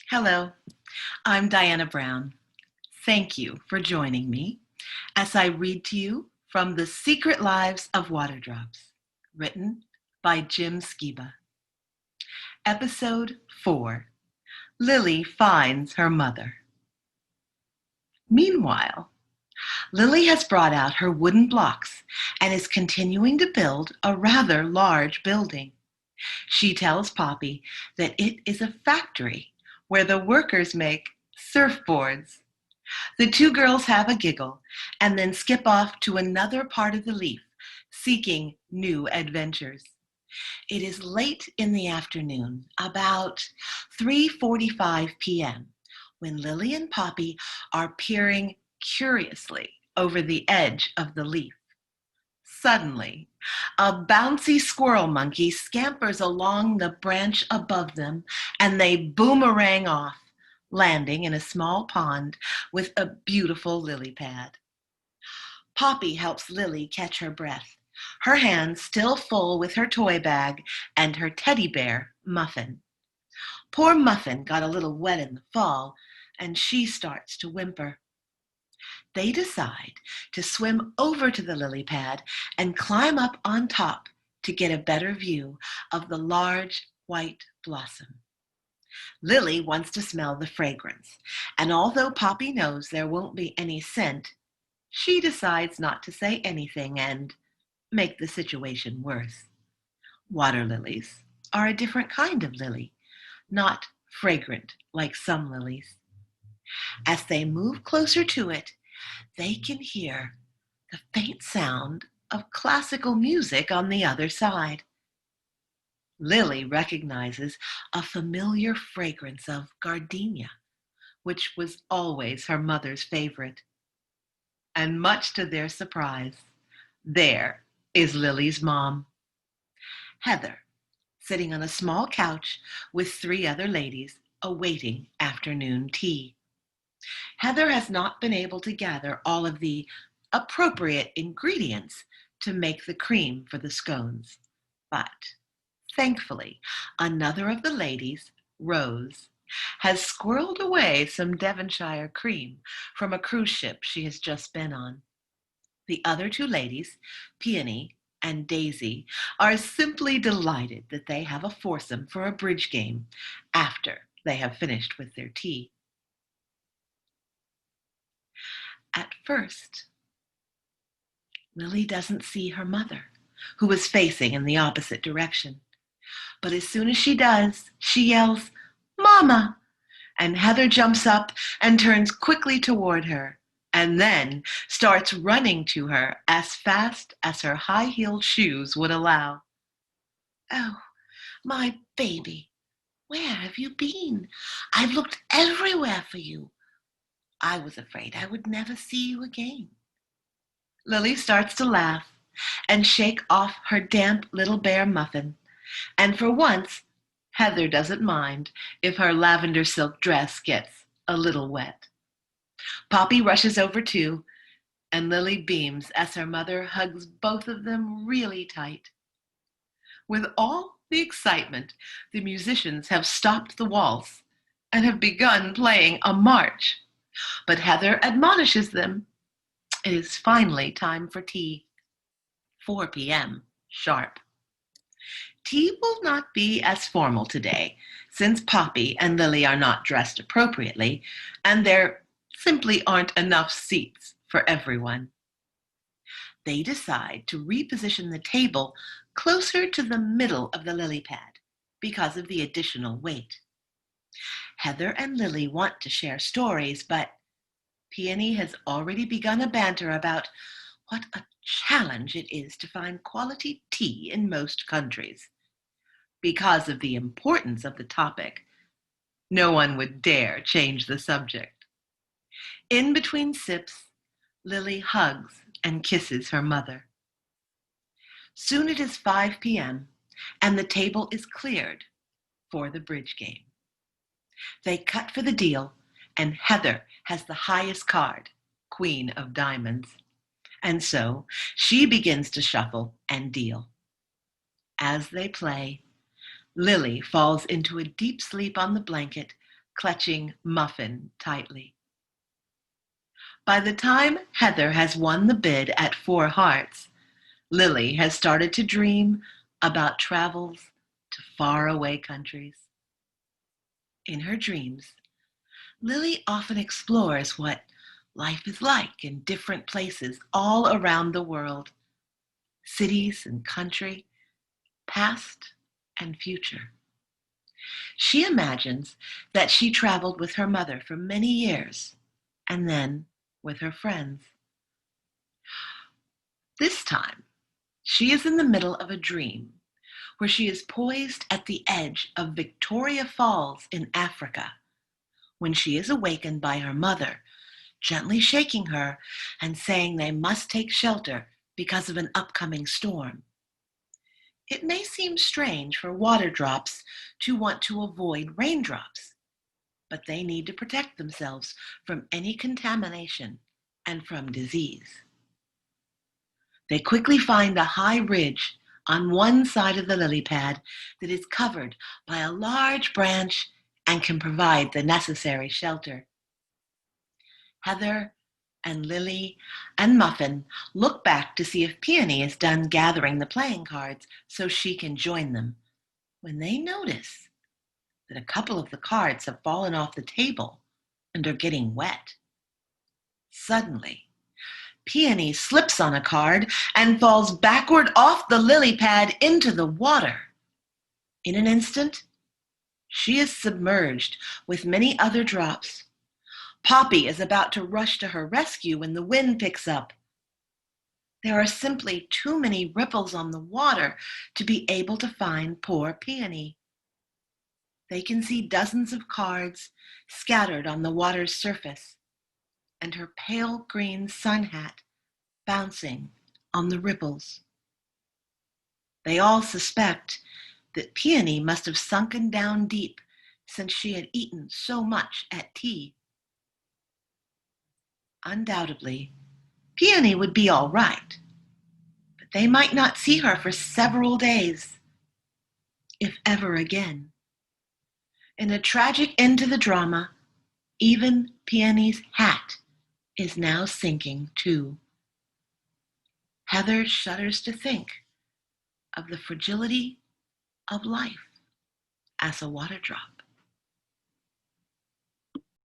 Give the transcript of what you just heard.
Hello, I'm Diana Brown. Thank you for joining me as I read to you from The Secret Lives of Water Drops, written by Jim Skiba. Episode 4, Lily Finds Her Mother. Meanwhile, Lily has brought out her wooden blocks and is continuing to build a rather large building. She tells Poppy that it is a factory where the workers make surfboards. The two girls have a giggle and then skip off to another part of the leaf, seeking new adventures. It is late in the afternoon, about 3:45 p.m., when Lily and Poppy are peering curiously over the edge of the leaf. Suddenly, a bouncy squirrel monkey scampers along the branch above them, and they boomerang off, landing in a small pond with a beautiful lily pad. Poppy helps Lily catch her breath, her hands still full with her toy bag and her teddy bear, Muffin. Poor Muffin got a little wet in the fall, and she starts to whimper. They decide to swim over to the lily pad and climb up on top to get a better view of the large white blossom. Lily wants to smell the fragrance, and although Poppy knows there won't be any scent, she decides not to say anything and make the situation worse. Water lilies are a different kind of lily, not fragrant like some lilies. As they move closer to it, they can hear the faint sound of classical music on the other side. Lily recognizes a familiar fragrance of gardenia, which was always her mother's favorite. And much to their surprise, there is Lily's mom, Heather, sitting on a small couch with three other ladies awaiting afternoon tea. Heather has not been able to gather all of the appropriate ingredients to make the cream for the scones. But thankfully, another of the ladies, Rose, has squirreled away some Devonshire cream from a cruise ship she has just been on. The other two ladies, Peony and Daisy, are simply delighted that they have a foursome for a bridge game after they have finished with their tea. At first, Lily doesn't see her mother, who is facing in the opposite direction. But as soon as she does, she yells, "Mama!" And Heather jumps up and turns quickly toward her, and then starts running to her as fast as her high-heeled shoes would allow. "Oh, my baby, where have you been? I've looked everywhere for you. I was afraid I would never see you again." Lily starts to laugh and shake off her damp little bear Muffin, and for once, Heather doesn't mind if her lavender silk dress gets a little wet. Poppy rushes over too, and Lily beams as her mother hugs both of them really tight. With all the excitement, the musicians have stopped the waltz and have begun playing a march. But Heather admonishes them. It is finally time for tea. 4 p.m. sharp. Tea will not be as formal today, since Poppy and Lily are not dressed appropriately, and there simply aren't enough seats for everyone. They decide to reposition the table closer to the middle of the lily pad because of the additional weight. Heather and Lily want to share stories, but Peony has already begun a banter about what a challenge it is to find quality tea in most countries. Because of the importance of the topic, no one would dare change the subject. In between sips, Lily hugs and kisses her mother. Soon it is 5 p.m., and the table is cleared for the bridge game. They cut for the deal, and Heather has the highest card, Queen of Diamonds. And so she begins to shuffle and deal. As they play, Lily falls into a deep sleep on the blanket clutching Muffin tightly. By the time Heather has won the bid at 4 hearts, Lily has started to dream about travels to faraway countries. In her dreams, Lily often explores what life is like in different places all around the world, cities and country, past and future. She imagines that she traveled with her mother for many years, and then with her friends. This time, she is in the middle of a dream where she is poised at the edge of Victoria Falls in Africa when she is awakened by her mother, gently shaking her and saying they must take shelter because of an upcoming storm. It may seem strange for water drops to want to avoid raindrops, but they need to protect themselves from any contamination and from disease. They quickly find a high ridge on one side of the lily pad that is covered by a large branch and can provide the necessary shelter. Heather and Lily and Muffin look back to see if Peony is done gathering the playing cards so she can join them, when they notice that a couple of the cards have fallen off the table and are getting wet. Suddenly, Peony slips on a card and falls backward off the lily pad into the water. In an instant, she is submerged with many other drops. Poppy is about to rush to her rescue when the wind picks up. There are simply too many ripples on the water to be able to find poor Peony. They can see dozens of cards scattered on the water's surface, and her pale green sun hat bouncing on the ripples. They all suspect that Peony must have sunken down deep since she had eaten so much at tea. Undoubtedly, Peony would be all right, but they might not see her for several days, if ever again. In a tragic end to the drama, even Peony's hat is now sinking too. Heather shudders to think of the fragility of life as a water drop.